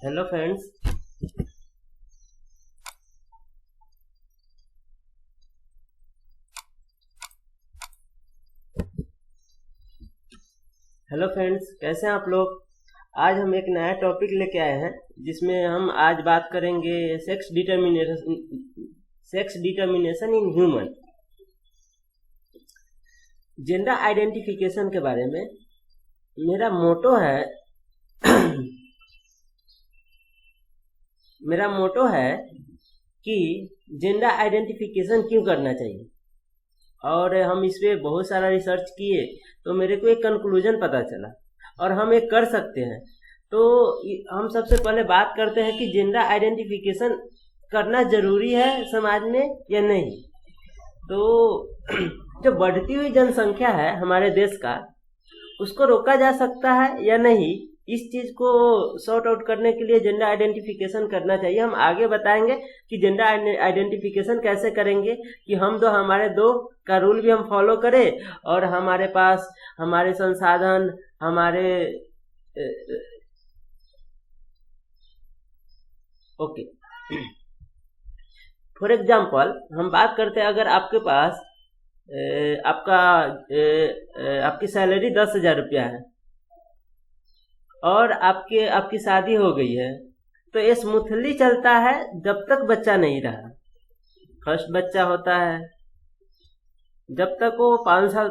Hello friends. कैसे हैं आप लोग। आज हम एक नया टॉपिक लेके आए हैं जिसमें हम आज बात करेंगे sex determination in human, gender identification के बारे में। मेरा मोटो है मेरा मोटो है कि जेंडर आइडेंटिफिकेशन क्यों करना चाहिए, और हम इस पे बहुत सारा रिसर्च किए तो मेरे को एक कंक्लूजन पता चला और हम एक कर सकते हैं। तो हम सबसे पहले बात करते हैं कि जेंडर आइडेंटिफिकेशन करना जरूरी है समाज में या नहीं। तो जो बढ़ती हुई जनसंख्या है हमारे देश का, उसको रोका जा सकता है या नहीं, इस चीज को सॉर्ट आउट करने के लिए जेंडर आइडेंटिफिकेशन करना चाहिए। हम आगे बताएंगे कि जेंडर आइडेंटिफिकेशन कैसे करेंगे कि हम हमारे दो का रूल भी हम फॉलो करें और हमारे पास हमारे संसाधन हमारे ओके। फॉर एग्जाम्पल हम बात करते हैं, अगर आपके पास आपकी सैलरी 10,000 रुपया है और आपकी शादी हो गई है, तो ये स्मूथली चलता है जब तक बच्चा नहीं रहा। फर्स्ट बच्चा होता है, जब तक वो 5 साल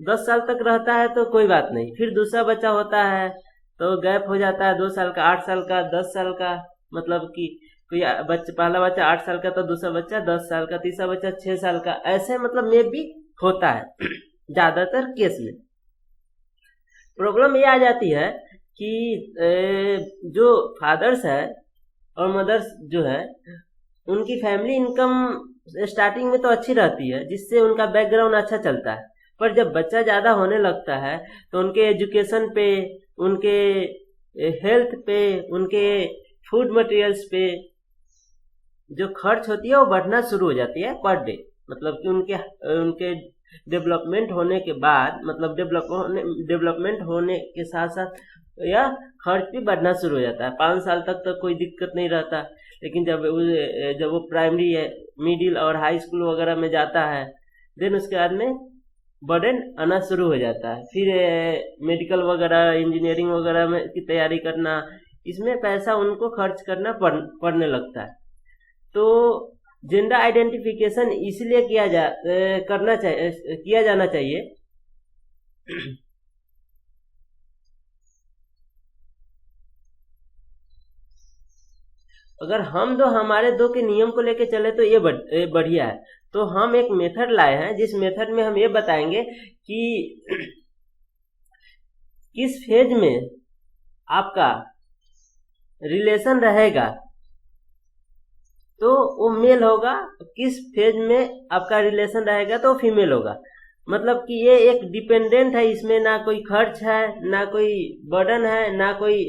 10 साल तक रहता है तो कोई बात नहीं। फिर दूसरा बच्चा होता है तो गैप हो जाता है 2 साल का, 8 साल का, 10 साल का, मतलब कि कोई पहला बच्चा 8 साल का तो दूसरा बच्चा 10 साल का, तीसरा बच्चा 6 साल का, ऐसे मतलब में भी होता है ज्यादातर केस में। प्रॉब्लम ये आ जाती है कि जो फादर्स है और मदर्स जो है, उनकी फैमिली इनकम स्टार्टिंग में तो अच्छी रहती है, जिससे उनका बैकग्राउंड अच्छा चलता है। पर जब बच्चा ज्यादा होने लगता है तो उनके एजुकेशन पे, उनके हेल्थ पे, उनके फूड मटेरियल्स पे जो खर्च होती है वो बढ़ना शुरू हो जाती है पर डे। मतलब कि उनके डेवलपमेंट होने के बाद, मतलब डेवलपमेंट होने के साथ साथ यह खर्च भी बढ़ना शुरू हो जाता है। 5 साल तक तो कोई दिक्कत नहीं रहता, लेकिन जब वो प्राइमरी है, मिडिल और हाई स्कूल वगैरह में जाता है, देन उसके बाद में बर्डन आना शुरू हो जाता है। फिर मेडिकल वगैरह, इंजीनियरिंग वगैरह में की तैयारी करना, इसमें पैसा उनको खर्च करना पड़ने लगता है। तो जेंडर आइडेंटिफिकेशन इसलिए किया जाना चाहिए अगर हम हमारे दो के नियम को लेके चले तो ये बढ़िया है। तो हम एक मेथड लाए हैं, जिस मेथड में हम ये बताएंगे कि किस फेज में आपका रिलेशन रहेगा तो वो मेल होगा, किस फेज में आपका रिलेशन रहेगा तो फीमेल होगा। मतलब कि ये एक डिपेंडेंट है, इसमें ना कोई खर्च है, ना कोई बर्डन है, ना कोई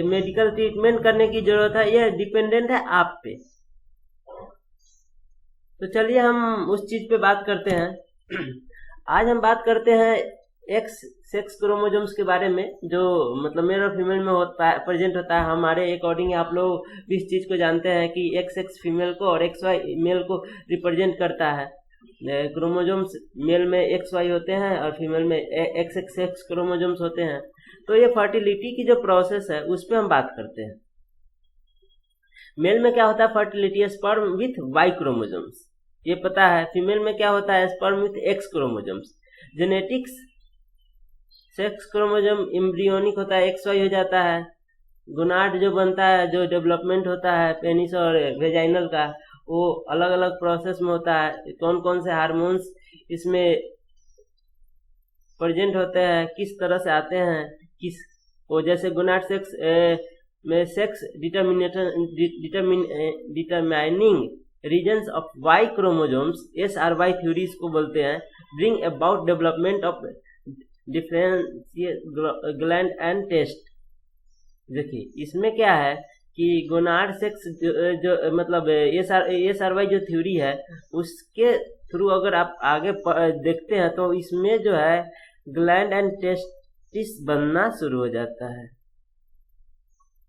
मेडिकल ट्रीटमेंट करने की जरूरत है। ये डिपेंडेंट है आप पे। तो चलिए हम उस चीज पे बात करते हैं। आज हम बात करते हैं एक्स सेक्स क्रोमोसोम्स के बारे में, जो मतलब मेल और फीमेल में प्रेजेंट होता है। हमारे अकॉर्डिंग आप लोग भी इस चीज को जानते हैं कि एक्स एक्स फीमेल को और एक्स वाई मेल को रिप्रेजेंट करता है। क्रोमोसोम्स मेल में एक्स वाई होते हैं और फीमेल में एक्स एक्स एक्स क्रोमोसोम्स होते हैं। तो ये फर्टिलिटी की जो प्रोसेस है उस पर हम बात करते हैं। मेल में क्या होता है? Fertility, sperm with Y chromosomes, ये पता है। फीमेल में क्या होता है? Sperm with X chromosomes. Genetics, sex chromosome embryonic होता है, एक्स वाई हो जाता है। गोनाड जो बनता है, जो डेवलपमेंट होता है पेनिस और वेजाइनल का, वो अलग अलग प्रोसेस में होता है। कौन कौन से हार्मोन्स इसमें प्रेजेंट होते हैं, किस तरह से आते हैं, वो जैसे गोनाड सेक्स में sex determining regions of Y chromosomes, SRY theories को बोलते हैं, bring about development of differential gland and test. देखिए इसमें क्या है कि गोनाड सेक्स जो मतलब SRY जो थ्योरी है, उसके थ्रू अगर आप आगे देखते हैं तो इसमें जो है ग्लैंड एंड टेस्टिस बनना शुरू हो जाता है।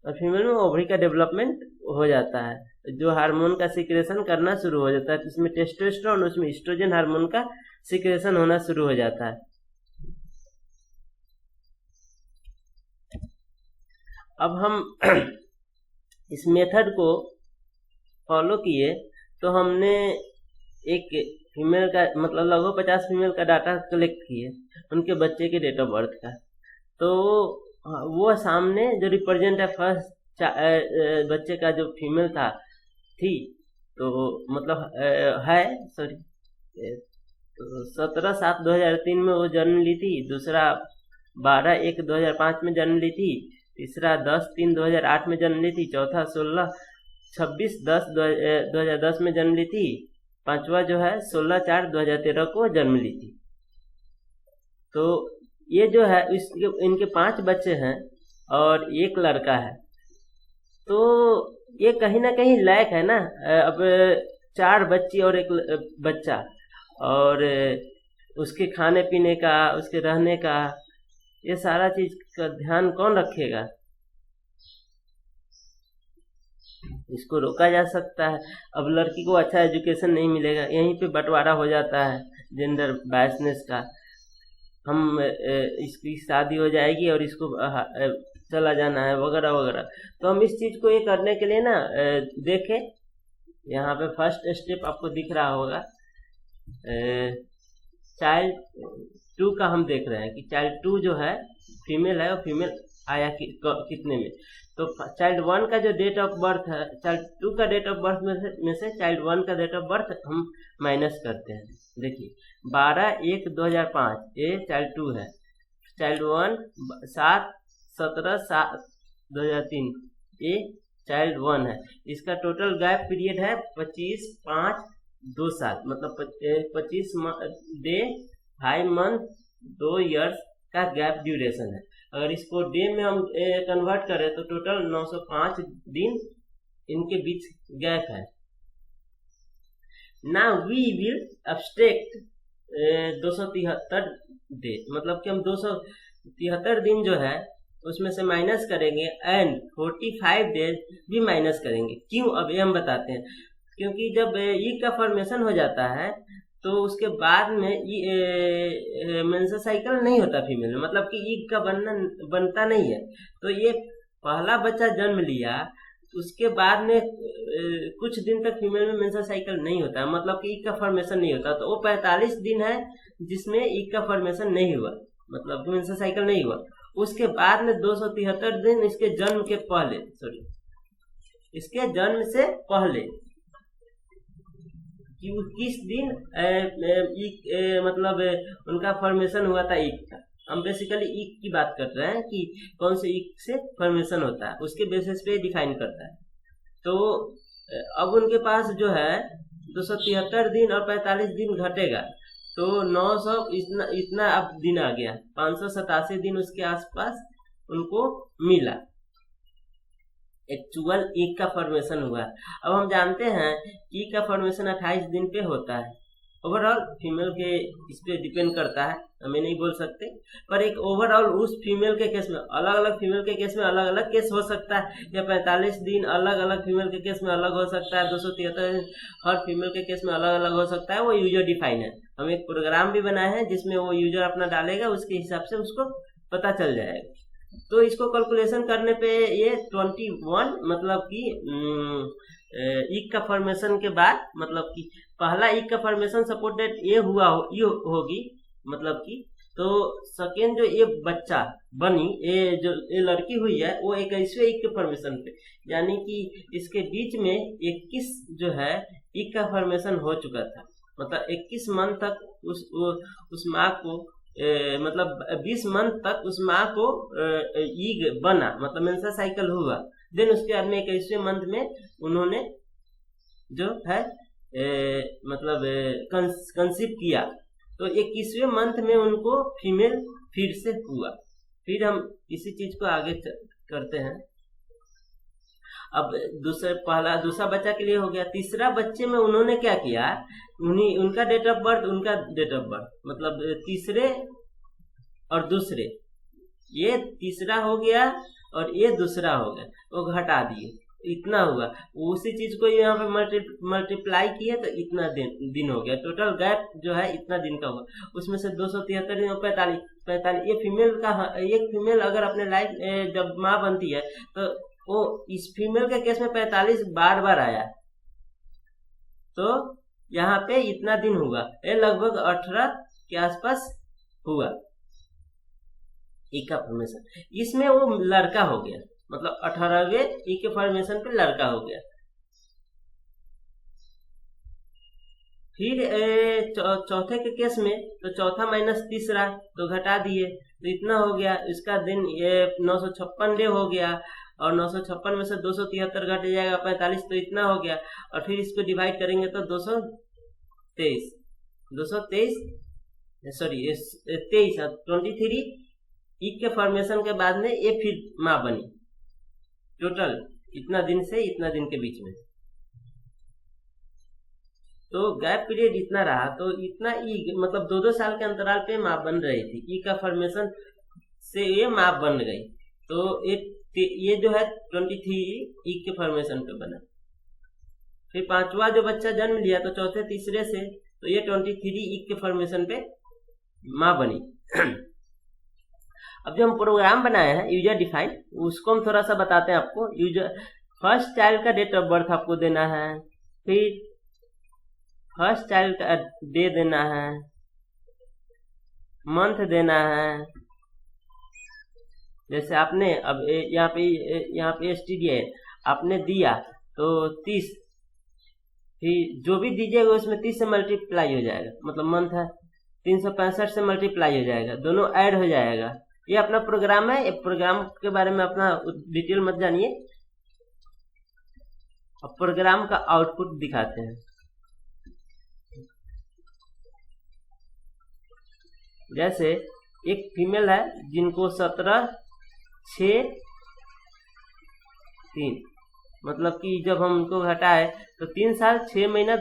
और फीमेल में ओवरी का डेवलपमेंट हो जाता है, जो हार्मोन का सिक्रेशन करना शुरू हो जाता है। तो इसमें टेस्टोस्टेरोन, उसमें एस्ट्रोजन हार्मोन का सिक्रेशन होना शुरू हो जाता है। अब हम इस मेथड को फॉलो किए तो हमने एक फीमेल का मतलब लगभग 50 फीमेल का डाटा कलेक्ट किए, उनके बच्चे के डेट ऑफ बर्थ का। तो वो सामने जो रिप्रेजेंट है फर्स्ट बच्चे का जो फीमेल थी, तो मतलब है सॉरी, तो 17/7/2003 में वो जन्म ली थी। दूसरा 12/1/2005 में जन्म ली थी। तीसरा 10/3/2008 में जन्म ली थी। चौथा 26/10/2010 में जन्म ली थी। पांचवा जो है 16/4/2013 को जन्म ली थी। तो ये जो है इनके 5 बच्चे हैं और एक लड़का है। तो ये कहीं ना कहीं लैक है ना। अब 4 बच्ची और एक बच्चा, और उसके खाने पीने का, उसके रहने का, ये सारा चीज का ध्यान कौन रखेगा? इसको रोका जा सकता है। अब लड़की को अच्छा एजुकेशन नहीं मिलेगा, यहीं पे बंटवारा हो जाता है जेंडर बायसनेस का। हम इसकी शादी हो जाएगी और इसको चला जाना है वगैरह वगैरह। तो हम इस चीज को ये करने के लिए ना देखें, यहाँ पे फर्स्ट स्टेप आपको दिख रहा होगा, चाइल्ड 2 का हम देख रहे हैं कि चाइल्ड 2 जो है फीमेल है, और फीमेल आया कितने में। तो चाइल्ड 1 का जो डेट ऑफ बर्थ है, चाइल्ड 2 का डेट ऑफ बर्थ में से चाइल्ड 1 का डेट ऑफ बर्थ हम माइनस करते हैं। देखिए 12/1/2005 ये चाइल्ड 2 है, चाइल्ड 1 7/17/7/2003 ये चाइल्ड 1 है। इसका टोटल गैप पीरियड है 25/5/2 साल, मतलब 25 डे 5 मंथ 2 ईयर्स का गैप ड्यूरेशन है। अगर इसको डे में हम कन्वर्ट करें तो टोटल 905 दिन इनके बीच गैप है। Now we will abstract 273 day, मतलब कि हम 273 दिन जो है उसमें से माइनस करेंगे एंड 45 डेज भी माइनस करेंगे। क्यों? अब ये हम बताते हैं। क्योंकि जब ईग का फॉर्मेशन हो जाता है तो उसके बाद में मेंस्ट्रुअल साइकिल नहीं होता फीमेल में, मतलब कि ईग का बनता नहीं है। तो ये पहला बच्चा जन्म लिया, उसके बाद में कुछ दिन तक फीमेल में मेंस्ट्रुअल साइकिल नहीं होता, मतलब कि ईग का फॉर्मेशन नहीं होता। तो वो 45 दिन है जिसमें ईग का फॉर्मेशन नहीं हुआ, मतलब मेंस्ट्रुअल साइकिल नहीं हुआ। उसके बाद में 273 दिन इसके जन्म के पहले, इसके जन्म से पहले कि किस दिन मतलब उनका फॉर्मेशन हुआ था ईग का। हम बेसिकली ईग की बात कर रहे हैं कि कौन से ईग से फॉर्मेशन होता है, उसके बेसिस पे डिफाइन करता है। तो अब उनके पास जो है 273 दिन और 45 दिन घटेगा, तो 900 इतना अब दिन आ गया, 587 दिन उसके आसपास उनको मिला, एक्चुअल ईग का फॉर्मेशन हुआ। अब हम जानते हैं कि ईग का फॉर्मेशन 28 दिन पे होता है। ओवरऑल फीमेल के इस पे डिपेंड करता है, हमें नहीं बोल सकते, पर एक ओवरऑल उस फीमेल के केस में, अलग अलग फीमेल के केस में अलग अलग केस हो सकता है, या 45 दिन अलग अलग फीमेल के केस में अलग हो सकता है, 273 दिन हर फीमेल के केस में अलग अलग हो सकता है। वो यूजर डिफाइन है। हम एक प्रोग्राम भी बनाए हैं जिसमें वो यूजर अपना डालेगा, उसके हिसाब से उसको पता चल जाएगा। तो इसको कैलकुलेशन करने पे ये 21 मतलब कि ईग का फॉर्मेशन के बाद, मतलब कि पहला ईग का फॉर्मेशन सपोर्ट डेट ये हुआ ये होगी, मतलब कि तो सेकेंड जो ये बच्चा बनी, ये जो ये लड़की हुई है वो 21वें ईग के फॉर्मेशन पे, यानी कि इसके बीच में 21 जो है ईग का फॉर्मेशन हो चुका था। मतलब 21 मंथ तक उस माँ को मतलब 20 मंथ तक उस माँ को ईग बना, मतलब मेंस्ट्रुअल साइकिल हुआ। देन उसके बाद में 21वें मंथ में उन्होंने जो है मतलब कंसीव किया, तो 21वें मंथ में उनको फीमेल फिर से हुआ। फिर हम इसी चीज को आगे करते हैं। अब दूसरा बच्चा के लिए हो गया। तीसरा बच्चे में उन्होंने क्या किया, उनका डेट ऑफ बर्थ मतलब तीसरे और दूसरे ये तीसरा हो गया और ये दूसरा हो गया, वो घटा दिए, इतना हुआ। उसी चीज को यहाँ पे मल्टीप्लाई किए तो इतना दिन हो गया। टोटल गैप जो है इतना दिन का हुआ। उसमें से 273 दिन 45 ये फीमेल का, एक फीमेल अगर अपने लाइफ जब माँ बनती है तो वो इस फीमेल के केस में 45 बार बार आया, तो यहाँ पे इतना दिन हुआ। ये लगभग 18 के आसपास हुआ ई का फॉर्मेशन। इसमें वो लड़का हो गया, मतलब 18वें ई के फॉर्मेशन पे लड़का हो गया। फिर चौथे के केस में तो चौथा माइनस तीसरा तो घटा दिए, तो इतना हो गया। इसका दिन ये 956 डे हो गया, और 956 में से 273 घट जाएगा 45, तो इतना हो गया। और फिर इसको डिवाइड करेंगे तो 223 23 ई के फॉर्मेशन के बाद में ये फिर माँ बनी। टोटल इतना दिन से इतना दिन के बीच में तो गैप पीरियड इतना रहा, तो इतना ई मतलब 2-2 साल के अंतराल पे माँ बन रही थी। ई का फॉर्मेशन से ये माँ बन गई, तो ये जो है 23 ई के फॉर्मेशन पे बना। फिर पांचवा जो बच्चा जन्म लिया तो चौथे तीसरे से, तो ये 23 ई के फॉर्मेशन पे माँ बनी। अब जो हम प्रोग्राम बनाए हैं यूजर डिफाइन, उसको हम थोड़ा सा बताते हैं आपको। यूजर फर्स्ट चाइल्ड का डेट ऑफ बर्थ आपको देना है, फिर फर्स्ट चाइल्ड का डे देना है, मंथ देना है। जैसे आपने अब यहाँ पे STD आपने दिया तो 30, फिर जो भी दीजिएगा उसमें 30 से मल्टीप्लाई हो जाएगा, मतलब मंथ है 365 से मल्टीप्लाई हो जाएगा, दोनों ऐड हो जाएगा। ये अपना प्रोग्राम है। प्रोग्राम के बारे में अपना डिटेल मत जानिए, अब प्रोग्राम का आउटपुट दिखाते हैं। जैसे एक फीमेल है जिनको 17/6/3, मतलब कि जब हम उनको घटाए तो 3 साल 6 महीना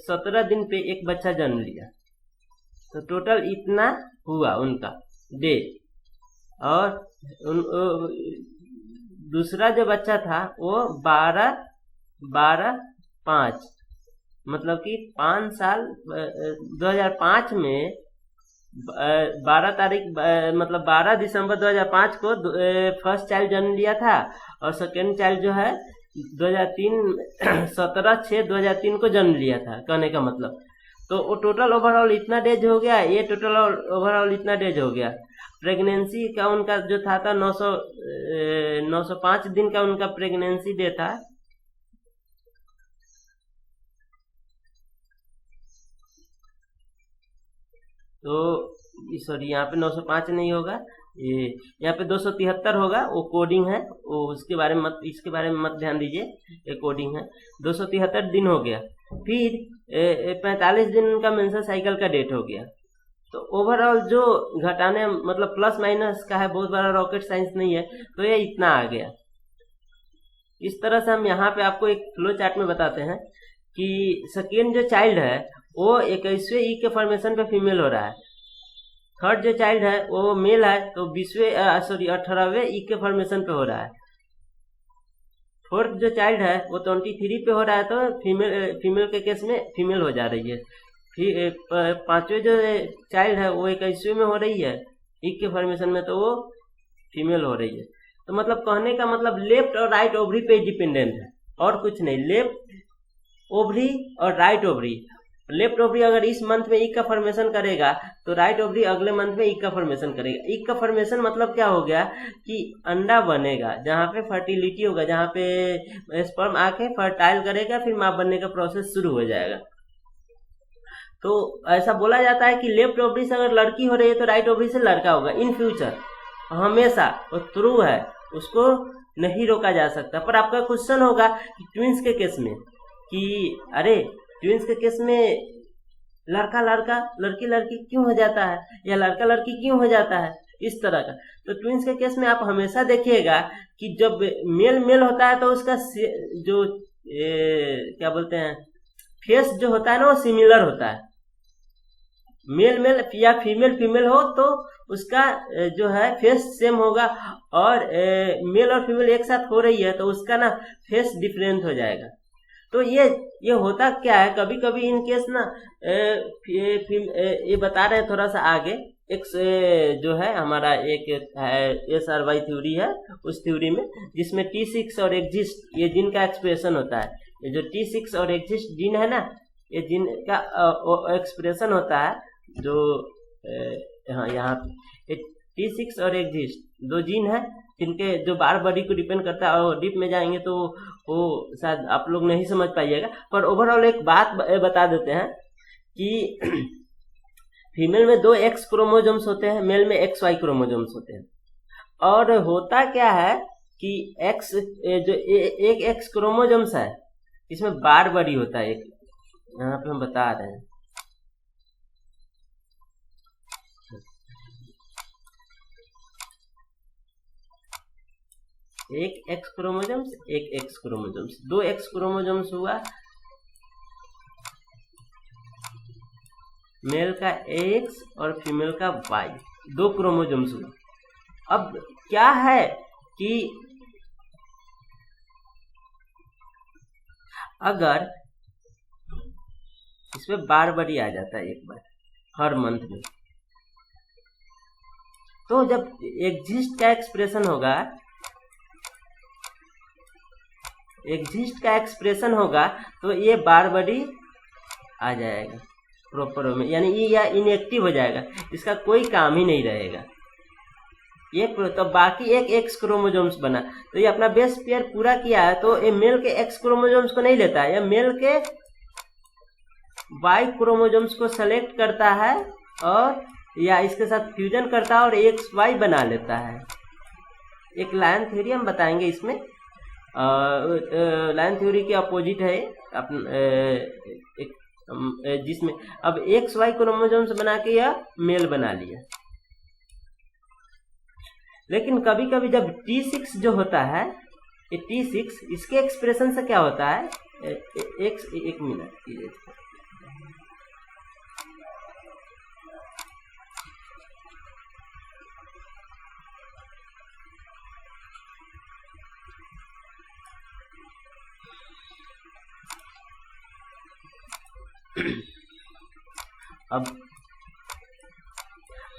17 दिन पे एक बच्चा जन्म लिया, तो टोटल इतना हुआ उनका डे। और दूसरा जो बच्चा था वो 12/5, मतलब कि 5 साल 2005 में 12 तारीख मतलब 12 दिसंबर 2005 को फर्स्ट चाइल्ड जन्म लिया था, और सेकेंड चाइल्ड जो है 2003 17/6/2003 को जन्म लिया था, कहने का मतलब। तो वो टोटल ओवरऑल इतना डेज हो गया, ये टोटल ओवरऑल इतना डेज हो गया। प्रेगनेंसी का उनका जो था 905 दिन का उनका प्रेगनेंसी डे था। तो सॉरी, यहाँ पे 905 नहीं होगा, ये यहाँ पे 273 होगा, वो कोडिंग है, वो उसके बारे में इसके बारे में मत ध्यान दीजिए, ये कोडिंग है। 273 दिन हो गया। फिर 45 दिन का मेंस्ट्रुअल साइकिल का डेट हो गया। तो ओवरऑल जो घटाने मतलब प्लस माइनस का है, बहुत बड़ा रॉकेट साइंस नहीं है, तो ये इतना आ गया। इस तरह से हम यहाँ पे आपको एक फ्लो चार्ट में बताते हैं कि सेकेंड जो चाइल्ड है वो 21वें ई के फॉर्मेशन पे फीमेल हो रहा है। थर्ड जो चाइल्ड है वो मेल है तो 18वें ई के फॉर्मेशन पे हो रहा है। फोर्थ जो चाइल्ड है वो 23 पे हो रहा है, तो फीमेल के केस में फीमेल हो जा रही है। फिर पांचवें जो चाइल्ड है वो 21वें में हो रही है ई के फॉर्मेशन में, तो वो फीमेल हो रही है। तो मतलब कहने का मतलब लेफ्ट और राइट ओवरी पे डिपेंडेंट है, और कुछ नहीं। लेफ्ट ओवरी और राइट ओवरी, लेफ्ट ओवरी अगर इस मंथ में ई का फॉर्मेशन करेगा तो राइट ओवरी अगले मंथ में ई का फॉर्मेशन करेगा। ई का फॉर्मेशन मतलब क्या हो गया कि अंडा बनेगा, जहाँ पे फर्टिलिटी होगा, जहाँ पे स्पर्म आके फर्टाइल करेगा, फिर मां बनने का प्रोसेस शुरू हो जाएगा। तो ऐसा बोला जाता है कि लेफ्ट ओवरी से अगर लड़की हो रही है तो राइट ओवरी से लड़का होगा इन फ्यूचर, हमेशा। वो ट्रू है, उसको नहीं रोका जा सकता। पर आपका क्वेश्चन होगा कि ट्विंस के केस में कि अरे ट्विंस के केस में लड़का लड़का लड़की लड़की क्यों हो जाता है, या लड़का लड़की क्यों हो जाता है, इस तरह का। तो ट्विंस के केस में आप हमेशा देखिएगा कि जब मेल मेल होता है तो उसका जो क्या बोलते हैं फेस जो होता है ना वो सिमिलर होता है। मेल मेल या फीमेल फीमेल हो तो उसका जो है फेस सेम होगा, और मेल और फीमेल एक साथ हो रही है तो उसका ना फेस डिफरेंट हो जाएगा। तो ये होता क्या है, कभी कभी इन केस ना ये बता रहे हैं थोड़ा सा आगे, एक जो है हमारा एक SRY थ्योरी है, उस थ्योरी में जिसमें T6 और एक्जिस्ट ये जीन का एक्सप्रेशन होता है। ये जो T6 और एक्जिस्ट जीन है ना, ये जीन का एक्सप्रेशन होता है, जो यहाँ पे T6 और एक्जिस्ट दो जीन है जिनके जो बार बॉडी को डिपेंड करता है, और डीप में जाएंगे तो वो शायद आप लोग नहीं समझ पाइएगा, पर ओवरऑल एक बात बता देते हैं कि फीमेल में 2 X क्रोमोजोम्स होते हैं, मेल में XY क्रोमोजोम्स होते हैं। और होता क्या है कि X जो एक X क्रोमोजोम्स है इसमें बार बॉडी होता है, एक यहाँ पे हम बता रहे हैं। एक X क्रोमोजोम्स, एक X क्रोमोजोम्स, 2 X क्रोमोजोम्स हुआ, मेल का X और फीमेल का Y, 2 क्रोमोजोम्स हुआ। अब क्या है कि अगर इसमें बार बॉडी आ जाता है एक बार हर मंथ में, तो जब एक्जिस्ट का एक्सप्रेशन होगा, तो ये बार बॉडी आ जाएगा प्रॉपर में, यानी ये या इनएक्टिव हो जाएगा, इसका कोई काम ही नहीं रहेगा। ये तो बाकी एक एक्स क्रोमोजोम्स बना, तो ये अपना बेस पेयर पूरा किया है, तो ये मेल के एक्स क्रोमोजोम्स को नहीं लेता है, ये मेल के वाई क्रोमोजोम्स को सेलेक्ट करता है और या इसके साथ फ्यूजन करता है और एक्स वाई बना लेता है। एक लाइन थ्योरी हम बताएंगे इसमें, लाइन थ्योरी के अपोजिट है जिसमें अब एक्स वाई क्रोमोजोम्स बना के यह मेल बना लिया। लेकिन कभी कभी जब T6 जो होता है, ये T6 इसके एक्सप्रेशन से क्या होता है, एक मिनट,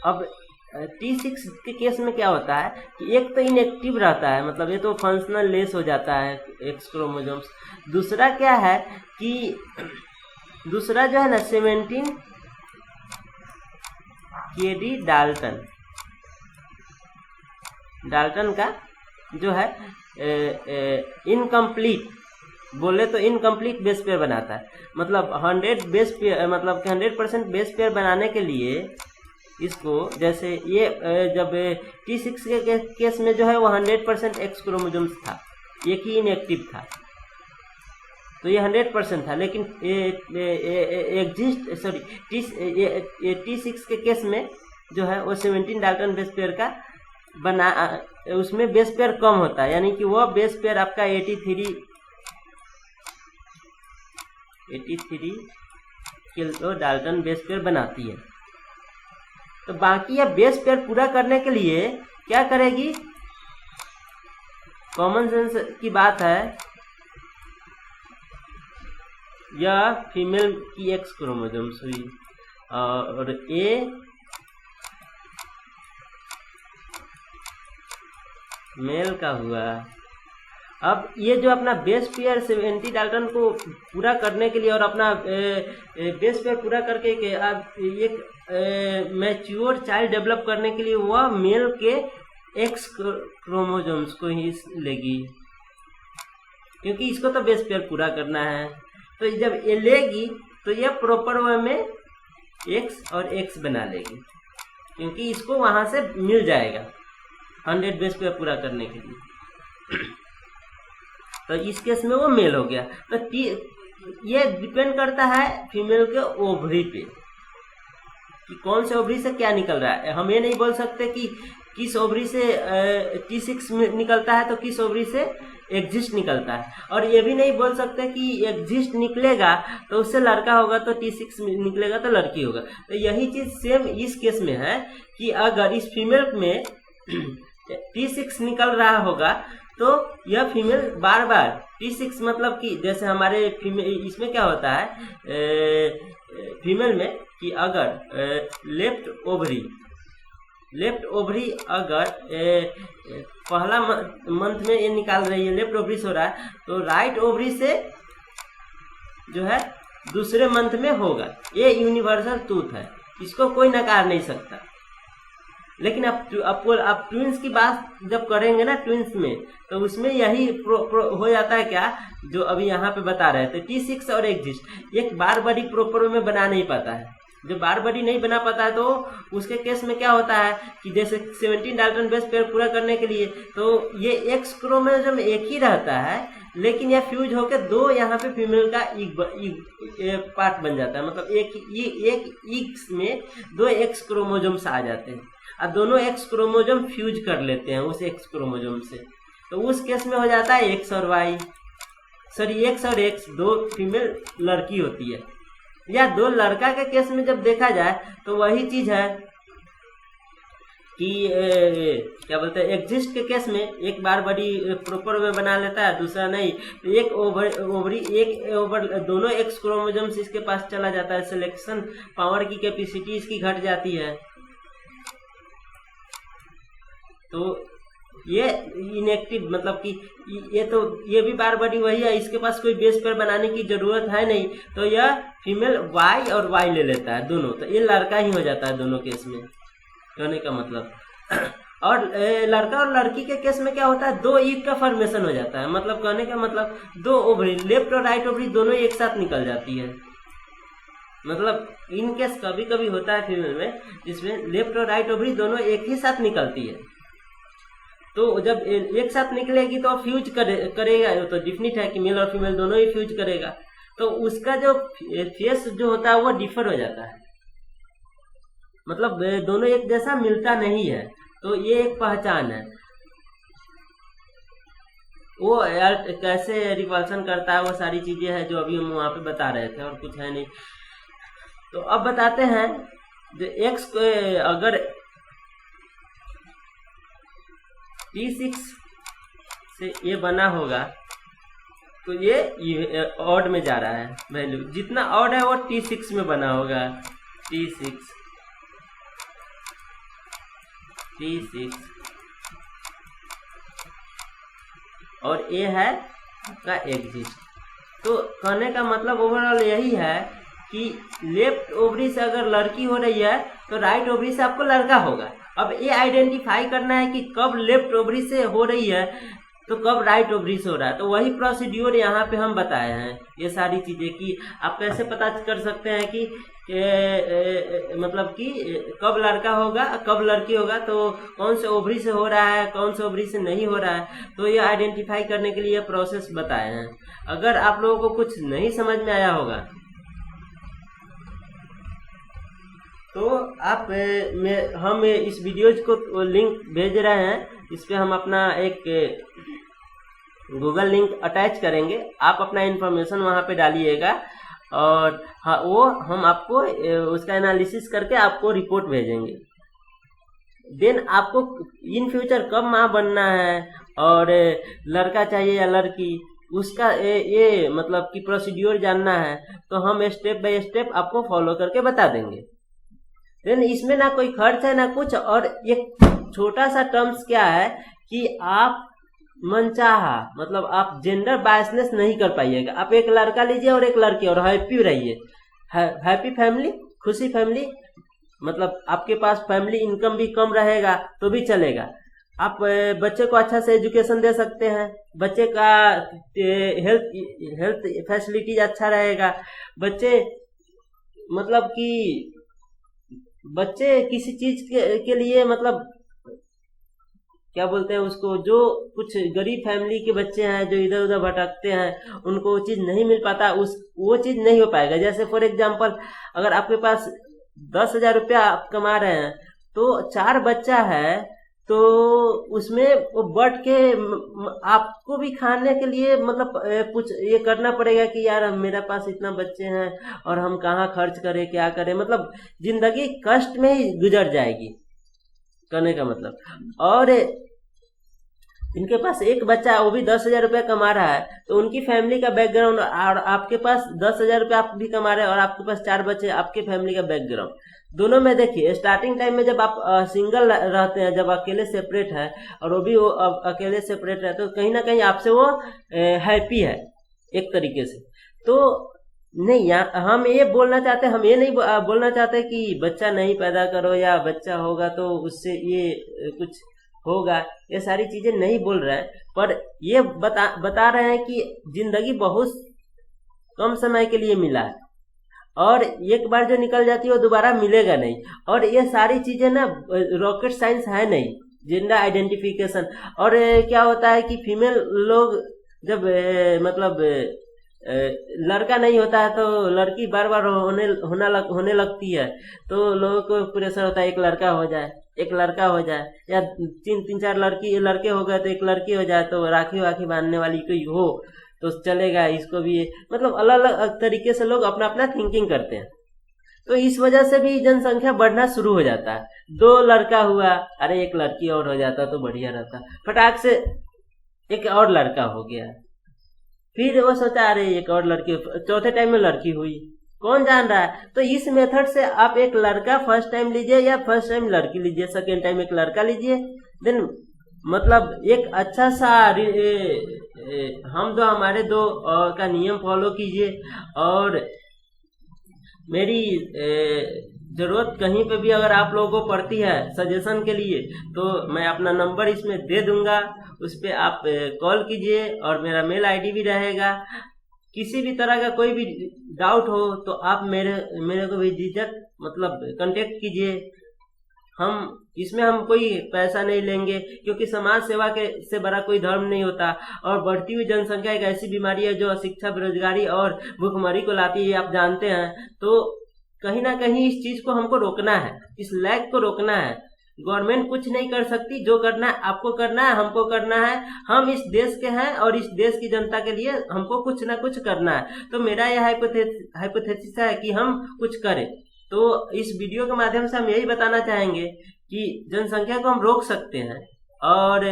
अब T6 के केस में क्या होता है कि एक तो इनएक्टिव रहता है, मतलब ये तो फंक्शनल लेस हो जाता है एक्स क्रोमोजोम्स। दूसरा क्या है कि दूसरा जो है ना 17 KD डाल्टन का जो है इनकम्प्लीट, बोले तो इनकम्प्लीट बेस पेयर बनाता है, मतलब 100 बेस पेयर, मतलब 100% बेस पेयर बनाने के लिए इसको, जैसे ये जब T6 के केस में जो है वो 100% एक्स क्रोमोजोम्स था, एक ही इनएक्टिव था, तो ये 100% था। लेकिन T6 के केस में जो है वो 17 डाल्टन बेस पेयर का बना, उसमें बेस पेयर कम होता है, यानी कि वो बेस पेयर आपका 83 किलो डाल्टन बेस पेयर बनाती है। तो बाकी यह बेस पेयर पूरा करने के लिए क्या करेगी, कॉमन सेंस की बात है, यह फीमेल की एक्स क्रोमोसोम्स हुई और ए मेल का हुआ। अब ये जो अपना बेस पेयर 70 डाल्टन को पूरा करने के लिए और अपना बेस पेयर पूरा करके एक मैच्योर चाइल्ड डेवलप करने के लिए वह मेल के एक्स क्रोमोसोम्स को ही लेगी, क्योंकि इसको तो बेस पेयर पूरा करना है। तो जब ये लेगी तो ये प्रॉपर वे में एक्स और एक्स बना लेगी, क्योंकि इसको वहां से मिल जाएगा 100 बेस पेयर पूरा करने के लिए। तो इस केस में वो मेल हो गया। तो ये डिपेंड करता है फीमेल के ओवरी पे कि कौन से ओवरी से क्या निकल रहा है। हम ये नहीं बोल सकते कि किस ओवरी से T6 निकलता है तो किस ओवरी से एग्जिस्ट निकलता है। और ये भी नहीं बोल सकते कि एग्जिस्ट निकलेगा तो उससे लड़का होगा तो T6 निकलेगा तो लड़की होगा। तो यही चीज सेम इस केस में है कि अगर इस फीमेल में T6 निकल रहा होगा तो यह फीमेल बार बार T6 मतलब कि जैसे हमारे फीमेल इसमें क्या होता है फीमेल में कि अगर लेफ्ट ओवरी अगर पहला मंथ में ये निकाल रही है, लेफ्ट ओवरी से हो रहा है, तो राइट ओवरी से जो है दूसरे मंथ में होगा। ये यूनिवर्सल ट्रूथ है, इसको कोई नकार नहीं सकता। लेकिन आप ट्विंस की बात जब करेंगे ना ट्विंस में, तो उसमें यही हो जाता है क्या जो अभी यहाँ पे बता रहे थे। T6 और एग्जिस्ट एक बार बड़ी प्रॉपर में बना नहीं पाता है। जो बार बड़ी नहीं बना पाता है तो उसके केस में क्या होता है कि जैसे 17 डाल्टन बेस पेयर पूरा करने के लिए तो ये एक्स क्रोमोसोम एक ही रहता है, लेकिन यह फ्यूज होकर दो यहाँ पे फीमेल का पार्ट बन जाता है। मतलब एक एक्स में दो एक्स क्रोमोसोम्स आ जाते हैं और दोनों एक्स क्रोमोसोम फ्यूज कर लेते हैं उस एक्स क्रोमोसोम से। तो उस केस में हो जाता है एक्स और वाई, सॉरी एक्स और एक्स, दो फीमेल लड़की होती है। या दो लड़का के केस में जब देखा जाए तो वही चीज है कि क्या बोलते हैं एग्जिस्ट के केस में एक बार बड़ी प्रॉपर में बना लेता है, दूसरा नहीं। तो एक ओवर दोनों एक्स क्रोमोसोम्स इसके पास चला जाता है, सिलेक्शन पावर की कैपेसिटी इसकी घट जाती है। तो ये इनएक्टिव मतलब कि ये भी बार बड़ी वही है, इसके पास कोई बेस पेयर बनाने की जरूरत है नहीं। तो यह फीमेल वाई और वाई ले लेता है दोनों, तो ये लड़का ही हो जाता है दोनों केस में, कहने का मतलब। और लड़का और लड़की के केस में क्या होता है, दो ईग का फॉर्मेशन हो जाता है। मतलब कहने का मतलब दो ओवरी, लेफ्ट और राइट ओवरी दोनों एक साथ निकल जाती है। मतलब इन केस कभी कभी होता है फीमेल में जिसमें लेफ्ट और राइट ओवरी दोनों एक ही साथ निकलती है। तो जब एक साथ निकलेगी तो फ्यूज करेगा, तो डिफिनिट है कि मेल और फीमेल दोनों ही फ्यूज करेगा। तो उसका जो फेस जो होता है वो डिफर हो जाता है, मतलब दोनों एक जैसा मिलता नहीं है। तो ये एक पहचान है। वो कैसे रिपल्सन करता है वो सारी चीजें हैं जो अभी हम वहां पे बता रहे थे, और कुछ है नहीं। तो अब बताते हैं जो एक्स अगर T6 से ये बना होगा तो ये ऑड में जा रहा है वैल्यू, जितना ऑड है वो T6 में बना होगा। T6 और ये है आपका एग्जिस्ट। तो कहने का मतलब ओवरऑल यही है कि लेफ्ट ओवरी से अगर लड़की हो रही है तो राइट ओवरी से आपको लड़का होगा। अब ये आइडेंटिफाई करना है कि कब लेफ्ट ओवरी से हो रही है तो कब राइट ओवरी से हो रहा है। तो वही प्रोसीड्यूर यहाँ पे हम बताए हैं, ये सारी चीजें कि आप कैसे पता कर सकते हैं कि मतलब कि कब लड़का होगा कब लड़की होगा, तो कौन से ओवरी से हो रहा है कौन से ओवरी से नहीं हो रहा है। तो ये आइडेंटिफाई करने के लिए प्रोसेस बताए हैं। अगर आप लोगों को कुछ नहीं समझ में आया होगा तो आप हम इस वीडियोज को लिंक भेज रहे हैं, इस पे हम अपना एक गूगल लिंक अटैच करेंगे। आप अपना इन्फॉर्मेशन वहां पे डालिएगा और हाँ वो हम आपको उसका एनालिसिस करके आपको रिपोर्ट भेजेंगे। देन आपको इन फ्यूचर कब माँ बनना है और लड़का चाहिए या लड़की, उसका ये मतलब कि प्रोसीड्यूर जानना है तो हम स्टेप बाय स्टेप आपको फॉलो करके बता देंगे। देन इसमें ना कोई खर्च है ना कुछ। और एक छोटा सा टर्म्स क्या है कि आप मनचाहा मतलब आप जेंडर बायसनेस नहीं कर पाइएगा। आप एक लड़का लीजिए और एक लड़की और हैप्पी रहिए, हैप्पी फैमिली, खुशी फैमिली। मतलब आपके पास फैमिली इनकम भी कम रहेगा तो भी चलेगा। आप बच्चे को अच्छा से एजुकेशन दे सकते हैं, बच्चे का हेल्थ फैसिलिटीज अच्छा रहेगा। बच्चे मतलब कि बच्चे किसी चीज के लिए मतलब क्या बोलते हैं उसको, जो कुछ गरीब फैमिली के बच्चे हैं जो इधर उधर भटकते हैं उनको वो चीज नहीं मिल पाता, वो चीज नहीं हो पाएगा। जैसे फॉर एग्जांपल अगर आपके पास 10,000 रुपया आप कमा रहे हैं तो 4 बच्चा है तो उसमें वो बढ़ के आपको भी खाने के लिए मतलब कुछ ये करना पड़ेगा कि यार मेरे पास इतना बच्चे हैं और हम कहाँ खर्च करें, क्या करें, मतलब जिंदगी कष्ट में ही गुजर जाएगी, करने का मतलब। और इनके पास एक बच्चा है, वो भी 10,000 रुपया कमा रहा है, तो उनकी फैमिली का बैकग्राउंड और आपके पास 10,000 रुपया आप भी कमा रहे हैं और आपके पास 4 बच्चे, आपके फैमिली का बैकग्राउंड दोनों में देखिए। स्टार्टिंग टाइम में जब आप सिंगल रहते हैं, जब अकेले सेपरेट है और वो भी वो अकेले सेपरेट है, तो कहीं ना कहीं आपसे वो हैप्पी है एक तरीके से। तो नहीं, हम ये बोलना चाहते, हम ये नहीं बोलना चाहते कि बच्चा नहीं पैदा करो या बच्चा होगा तो उससे ये कुछ होगा, ये सारी चीजें नहीं बोल रहे हैं, पर ये बता रहे हैं कि जिंदगी बहुत कम समय के लिए मिला है और एक बार जो निकल जाती है वो दोबारा मिलेगा नहीं। और ये सारी चीजें ना रॉकेट साइंस है नहीं, जेंडर आइडेंटिफिकेशन। और क्या होता है कि फीमेल लोग जब मतलब लड़का नहीं होता है तो लड़की बार बार होने लगती है, तो लोगों को प्रेशर होता है एक लड़का हो जाए, एक लड़का हो जाए, या तीन चार लड़के हो गए तो एक लड़की हो जाए, तो राखी वाखी बांधने वाली कोई हो तो चलेगा, इसको भी मतलब अलग अलग तरीके से लोग अपना अपना थिंकिंग करते हैं। तो इस वजह से भी जनसंख्या बढ़ना शुरू हो जाता है। 2 लड़का हुआ, अरे एक लड़की और हो जाता तो बढ़िया रहता, फटाक से एक और लड़का हो गया, फिर वो सोचा अरे एक और लड़की, चौथे टाइम में लड़की हुई, कौन जान रहा है। तो इस मेथड से आप एक लड़का फर्स्ट टाइम लीजिए या फर्स्ट टाइम लड़की लीजिए, सेकेंड टाइम एक लड़का लीजिए, देन मतलब एक अच्छा सा हम दो हमारे दो का नियम फॉलो कीजिए। और मेरी जरूरत कहीं पे भी अगर आप लोगों को पड़ती है सजेशन के लिए, तो मैं अपना नंबर इसमें दे दूंगा, उस पर आप कॉल कीजिए और मेरा मेल आईडी भी रहेगा। किसी भी तरह का कोई भी डाउट हो तो आप मेरे को भी झिझक मतलब कांटेक्ट कीजिए। हम कोई पैसा नहीं लेंगे, क्योंकि समाज सेवा के से बड़ा कोई धर्म नहीं होता। और बढ़ती हुई जनसंख्या एक ऐसी बीमारी है जो अशिक्षा, बेरोजगारी और भुखमरी को लाती है, आप जानते हैं। तो कहीं ना कहीं इस चीज को हमको रोकना है, इस लैग को रोकना है। गवर्नमेंट कुछ नहीं कर सकती, जो करना है आपको करना है, हमको करना है। हम इस देश के हैं और इस देश की जनता के लिए हमको कुछ ना कुछ करना है। तो मेरा यह हाइपोथेसिस है कि हम कुछ करें। तो इस वीडियो के माध्यम से हम यही बताना चाहेंगे कि जनसंख्या को हम रोक सकते हैं। और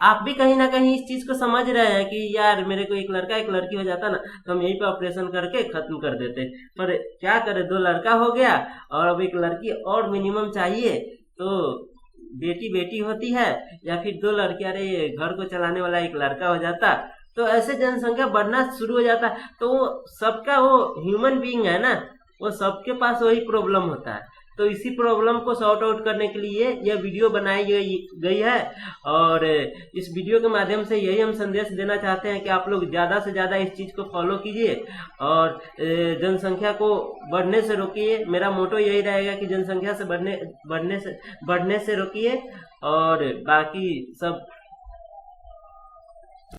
आप भी कहीं ना कहीं इस चीज को समझ रहे हैं कि यार मेरे को एक लड़का एक लड़की हो जाता ना तो हम यहीं पे ऑपरेशन करके खत्म कर देते, पर क्या करे, 2 लड़का हो गया और अब एक लड़की और मिनिमम चाहिए। तो बेटी बेटी होती है या फिर 2 लड़कियां, अरे घर को चलाने वाला एक लड़का हो जाता, तो ऐसे जनसंख्या बढ़ना शुरू हो जाता। तो वो सबका वो ह्यूमन बीइंग है ना, वो सबके पास वही प्रॉब्लम होता है। तो इसी प्रॉब्लम को सॉर्ट आउट करने के लिए यह वीडियो बनाई गई है। और इस वीडियो के माध्यम से यही हम संदेश देना चाहते हैं कि आप लोग ज्यादा से ज्यादा इस चीज को फॉलो कीजिए और जनसंख्या को बढ़ने से रोकिए। मेरा मोटो यही रहेगा कि जनसंख्या से बढ़ने से रोकिए और बाकी सब